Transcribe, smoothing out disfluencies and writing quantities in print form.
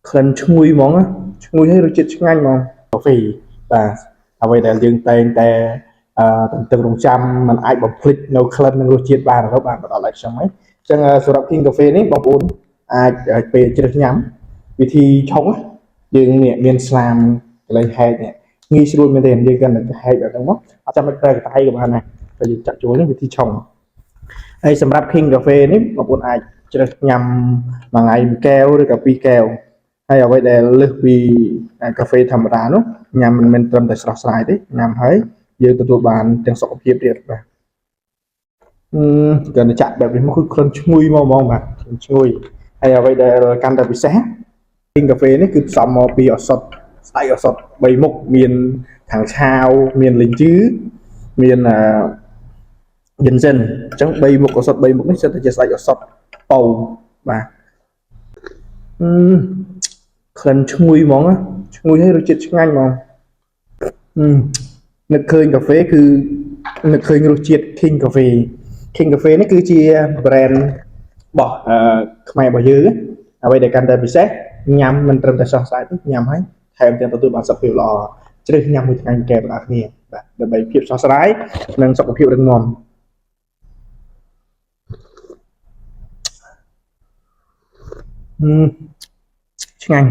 ក្លិនឈ្ងុយហ្មងណាឈ្ងុយហើយរសជាតិឆ្ងាញ់ហ្មងកាហ្វេបាទអ្វីដែលយើងតែងតែទន្ទឹងរង់ចាំมันអាចបំភ្លេចនៅក្លិននិងរសជាតិបានទៅបានមកដល់ឲ្យខ្ញុំហ្នឹងអញ្ចឹងសម្រាប់ King Cafe នេះបងប្អូនអាចពេលជ្រើសញ៉ាំវិធីឆុងយើងនេះមានស្លាមកន្លែងហែកនេះងាយស្រួលមែនទេយើងកាន់តែហែកแบบហ្នឹងមកអត់ចាំបាច់ប្រើកន្ត្រៃក៏បានដែរតែយើងចាក់ចូលនេះវិធីឆុងហើយសម្រាប់ King Cafe នេះបងប្អូនអាចជ្រើសញ៉ាំមួយថ្ងៃមួយកែវឬក៏ពីរកែវហើយអ្វីដែលលើសពីកាហ្វេធម្មតានោះញ៉ាំមិនមែនត្រឹមតែស្រស់ស្រាយទេញ៉ាំហើយយើងទទួលបានទាំងសុខភាពទៀតបាទកាន់តែចាក់បែបនេះមកគឺក្លិនឈ្ងុយមកហ្មងបាទក្លិនឈ្ងុយហើយអ្វីដែលកាន់តែពិសេស King Cafe នេះគឺផ្សំមកពីឱសថស្អែកឱសថ3មុខមានខាងឆាវមានលីងជឺមានយិនសិនអញ្ចឹង3មុខឱសថ3មុខនេះសិតតែជាស្អែកឱសថប៉ៅបាទក្លិនឈ្ងុយហ្មងណាឈ្ងុយហើយរសជាតិឆ្ងាញ់ហ្មងនឹកឃើញកាហ្វេគឺនឹកឃើញរសជាតិ King Cafe King Cafe នេះគឺជា brand របស់ខ្មែររបស់យើងអ្វីដែលកាន់តែពិសេសញ៉ាំមិនត្រឹមតែស្រស់ស្អាតទេញ៉ាំហើយថែមទាំងទទួលបានសុខភាពល្អជ្រើសញ៉ាំមួយថ្ងៃកែបងប្អូនគ្នាបាទដើម្បីភាពស្រស់ស្រាយនិងសុខភាពរឹងមាំឆ្ងាញ់